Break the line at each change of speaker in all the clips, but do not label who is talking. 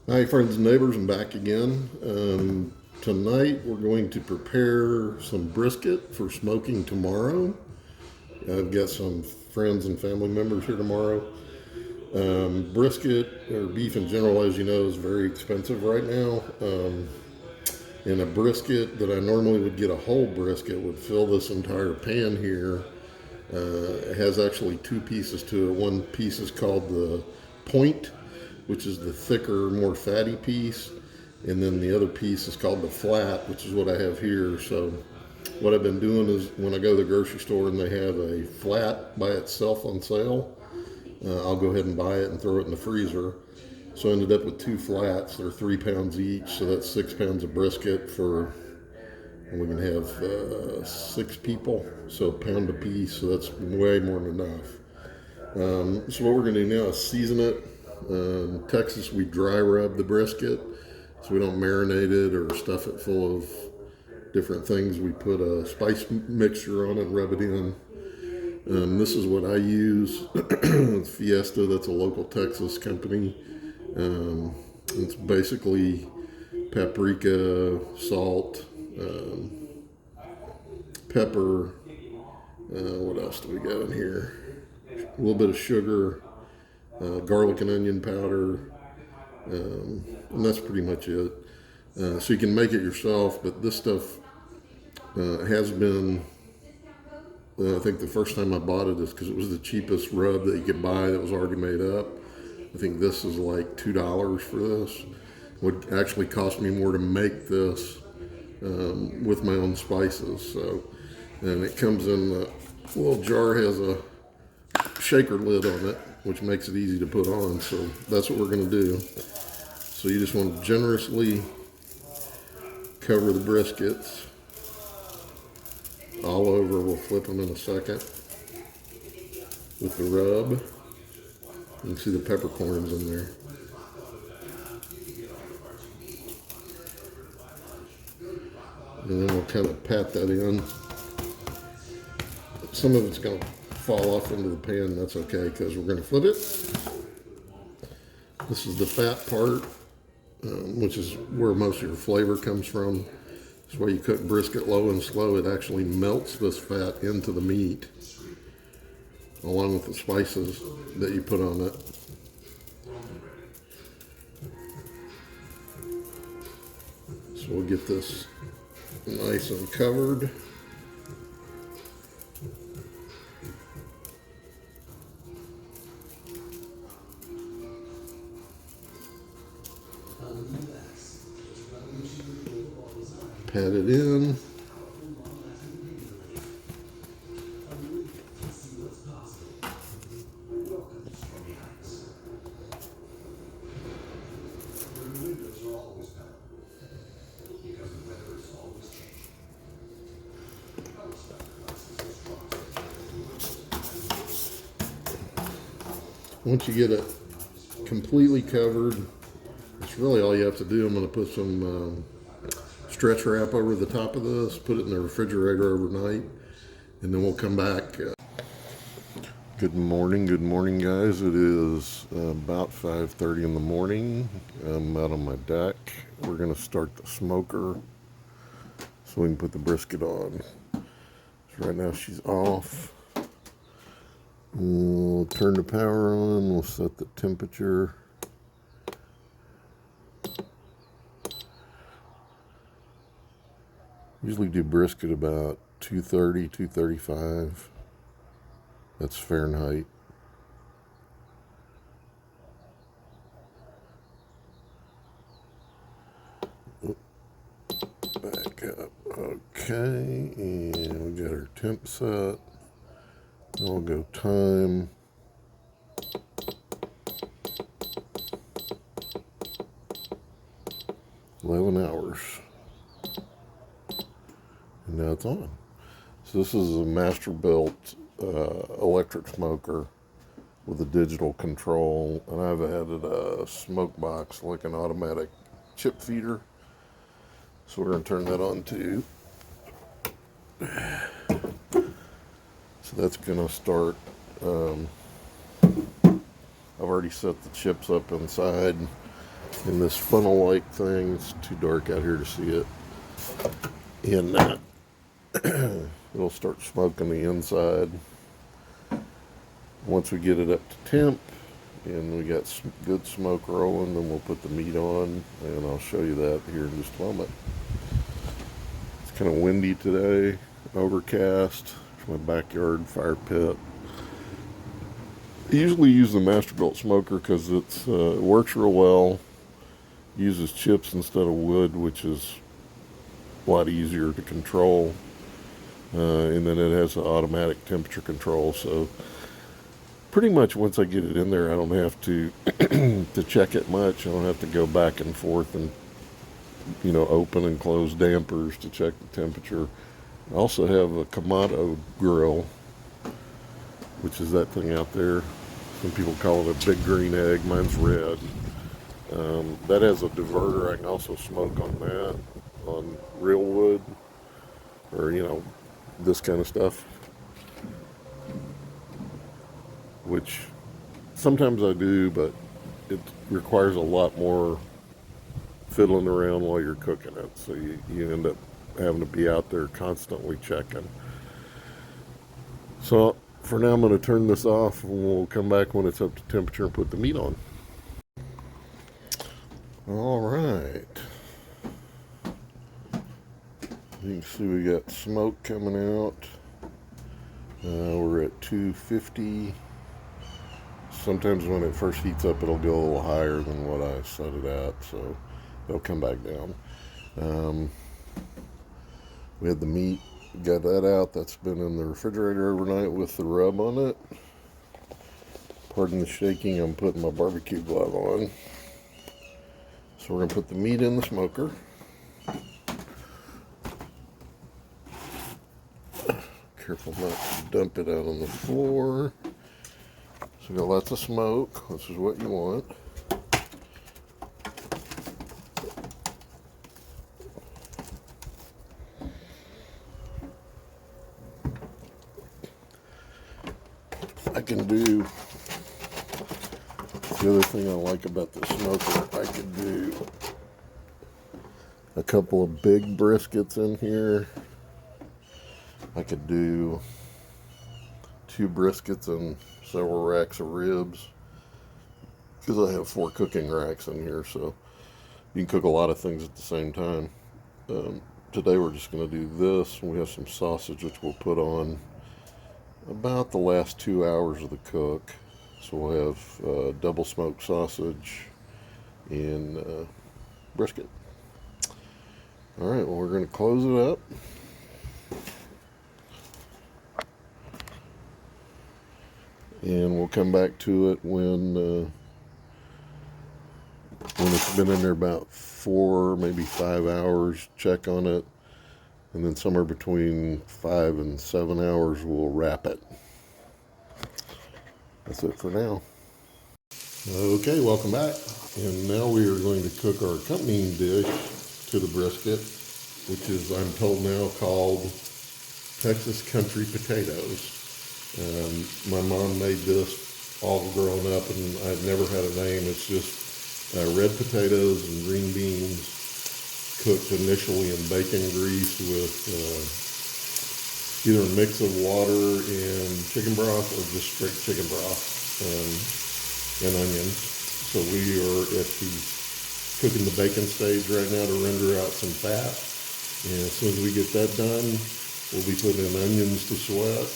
Hi, friends and neighbors, I'm back again. Tonight we're going to prepare some brisket for smoking tomorrow. I've got some friends and family members here tomorrow. Brisket, or beef in general, as you know, is very expensive right now. And a brisket that I normally would get a whole brisket would fill this entire pan here. It has actually two pieces to it. One piece is called the point, which is the thicker, more fatty piece. And then the other piece is called the flat, which is what I have here. So what I've been doing is when I go to the grocery store and they have a flat by itself on sale, I'll go ahead and buy it and throw it in the freezer. So I ended up with two flats. They're 3 pounds each, so that's 6 pounds of brisket for, and we can have 6 people, so a pound a piece. So that's way more than enough. So what we're going to do now is season it. In Texas, we dry rub the brisket, so we don't marinate it or stuff it full of different things. We put a spice mixture on it, rub it in. This is what I use. Fiesta, that's a local Texas company. It's basically paprika, salt, pepper. What else do we got in here? A little bit of sugar, garlic and onion powder, and that's pretty much it. So you can make it yourself, but this stuff has been, I think the first time I bought it is because it was the cheapest rub that you could buy that was already made up. I think this is like $2 for this. It would actually cost me more to make this with my own spices. So, and it comes in a little jar, has a shaker lid on it, which makes it easy to put on. So that's what we're going to do. So you just want to generously cover the briskets all over. We'll flip them in a second with the rub. You can see the peppercorns in there. And then we'll kind of pat that in. Some of it's going to fall off into the pan. That's okay because we're going to flip it. This is the fat part, which is where most of your flavor comes from. That's why you cook brisket low and slow. It actually melts this fat into the meat along with the spices that you put on it. So we'll get this nice and covered. Pat it in. Once you get it completely covered, that's really all you have to do. I'm going to put some stretch wrap over the top of this, put it in the refrigerator overnight, and then we'll come back. Good morning, guys. It is about 5:30 in the morning. I'm out on my deck. We're going to start the smoker so we can put the brisket on. So right now she's off. We'll turn the power on. We'll set the temperature. Usually do brisket about 230, 235. That's Fahrenheit. Back up. Okay, and we got our temp set. I'll go time. $11. And now it's on. So this is a master built electric smoker with a digital control, and I've added a smoke box, like an automatic chip feeder. So we're going to turn that on too. So that's going to start. I've already set the chips up inside in this funnel-like thing. It's too dark out here to see it. And it'll start smoking the inside. Once we get it up to temp and we got some good smoke rolling, then we'll put the meat on, and I'll show you that here in just a moment. It's kind of windy today, overcast. It's my backyard fire pit. I usually use the Masterbuilt smoker because it works real well. Uses chips instead of wood, which is a lot easier to control. And then it has an automatic temperature control, so pretty much once I get it in there, I don't have to to check it much. I don't have to go back and forth and open and close dampers to check the temperature. I also have a Kamado grill, which is that thing out there. Some people call it a big green egg. Mine's red. That has a diverter. I can also smoke on that, on real wood, or this kind of stuff, which sometimes I do, but it requires a lot more fiddling around while you're cooking it, so you end up having to be out there constantly checking. So for now, I'm going to turn this off, and we'll come back when it's up to temperature and put the meat on. All right. You can see we got smoke coming out. We're at 250. Sometimes when it first heats up, it'll go a little higher than what I set it at, so it'll come back down. We had the meat, got that out. That's been in the refrigerator overnight with the rub on it. Pardon the shaking, I'm putting my barbecue glove on. So we're going to put the meat in the smoker. Careful not to dump it out on the floor. So we got lots of smoke. This is what you want. I can do, the other thing I like about the smoker, I could do a couple of big briskets in here. I could do 2 briskets and several racks of ribs, because I have 4 cooking racks in here, so you can cook a lot of things at the same time. Today we're just going to do this. We have some sausage which we'll put on about the last 2 hours of the cook. So we'll have double smoked sausage and brisket. All right, well, we're going to close it up. And we'll come back to it when it's been in there about 4, maybe 5 hours. Check on it, and then somewhere between 5 and 7 hours we'll wrap it. That's it for now. Okay, welcome back. And now we are going to cook our accompanying dish to the brisket, which is, I'm told now, called Texas country potatoes. My mom made this all growing up, and I'd never had a name. It's just red potatoes and green beans cooked initially in bacon grease with either a mix of water and chicken broth or just straight chicken broth and onions. So we are at the cooking the bacon stage right now to render out some fat. And as soon as we get that done, we'll be putting in onions to sweat.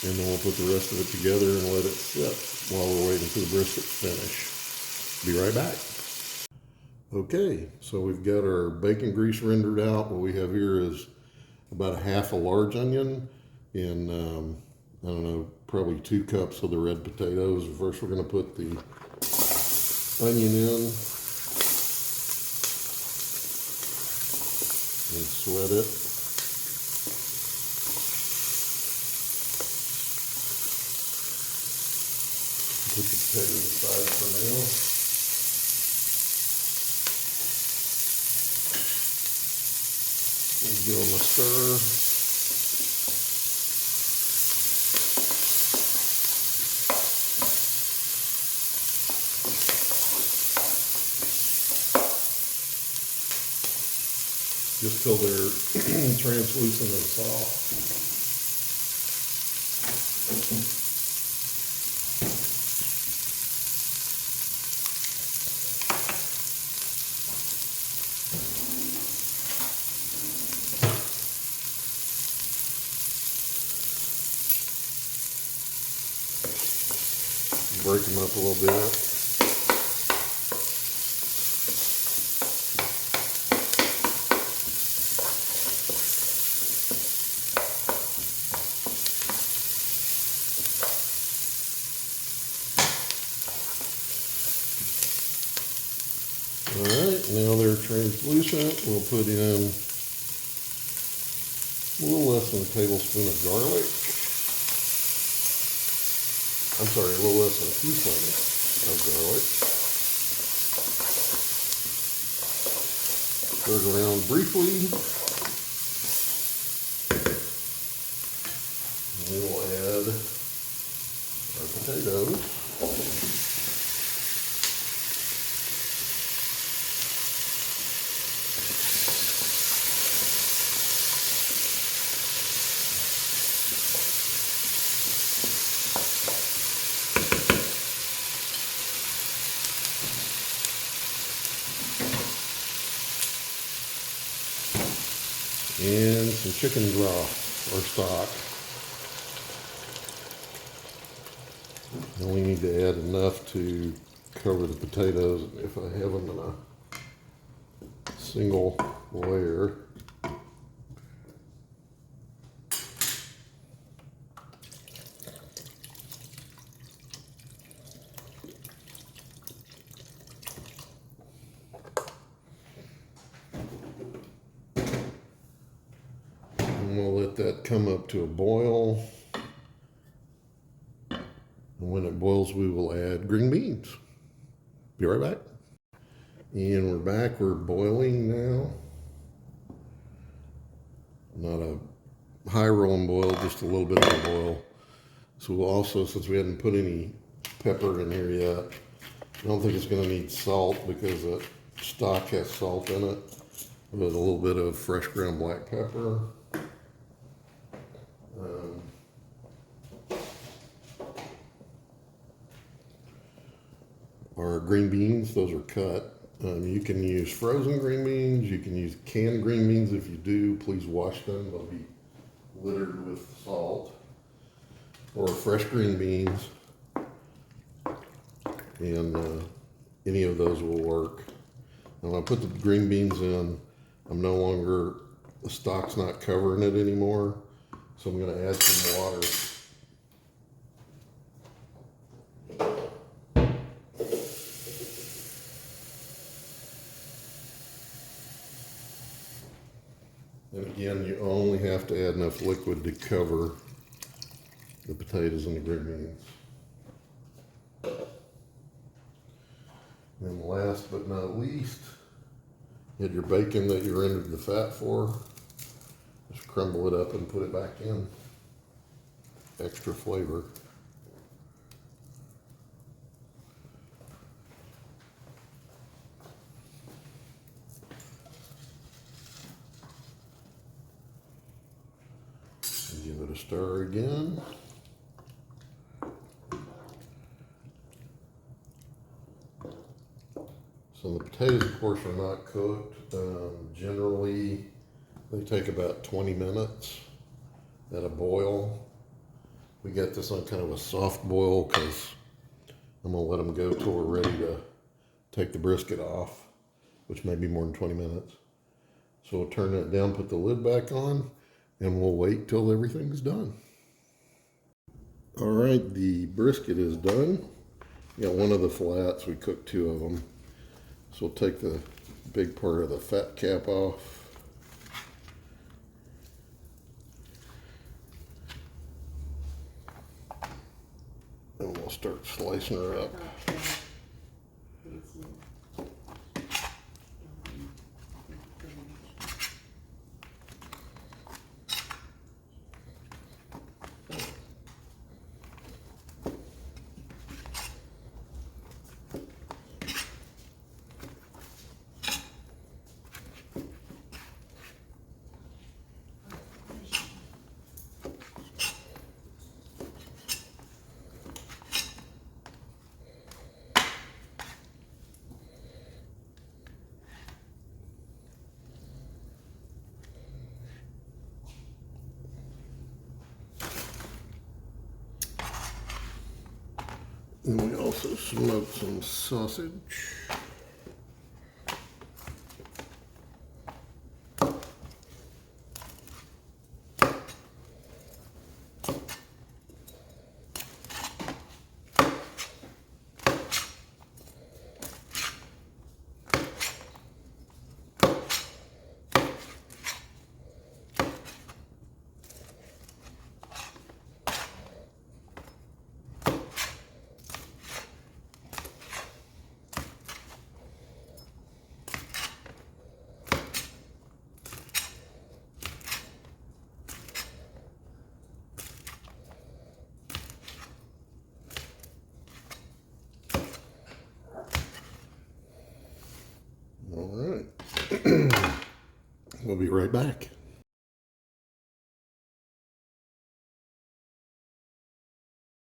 And then we'll put the rest of it together and let it sit while we're waiting for the brisket to finish. Be right back. Okay, so we've got our bacon grease rendered out. What we have here is about a half a large onion and, I don't know, probably 2 cups of the red potatoes. First we're going to put the onion in and sweat it. Put the potatoes aside for now. We'll give them a stir. just till they're translucent and soft. Break them up a little bit. Alright, now they're translucent. We'll put in a little less than a tablespoon of garlic. I'm sorry, a little less than a teaspoon of garlic. Stir it around briefly. We will add our potatoes. And some chicken broth or stock. I only need to add enough to cover the potatoes if I have them in a single layer. We'll let that come up to a boil. And when it boils, we will add green beans. Be right back. And we're back. We're boiling now. Not a high rolling boil, just a little bit of a boil. So we'll also, since we hadn't put any pepper in here yet, I don't think it's going to need salt because the stock has salt in it. With a little bit of fresh ground black pepper. Our green beans, those are cut. You can use frozen green beans. You can use canned green beans. If you do, please wash them. They'll be littered with salt. Or fresh green beans. And any of those will work. And when I put the green beans in, I'm no longer, the stock's not covering it anymore. So I'm going to add some water. And again, you only have to add enough liquid to cover the potatoes and the green beans. And last but not least, you had your bacon that you rendered the fat for. Just crumble it up and put it back in. Extra flavor. Give it a stir again. So the potatoes, of course, are not cooked. Generally, they take about 20 minutes at a boil. We got this on kind of a soft boil because I'm going to let them go till we're ready to take the brisket off, which may be more than 20 minutes. So we'll turn that down, put the lid back on, and we'll wait till everything's done. All right, the brisket is done. Got one of the flats, we cooked 2 of them. So we'll take the big part of the fat cap off. And we'll start slicing her up. And we also smoked some sausage. All right. We'll be right back.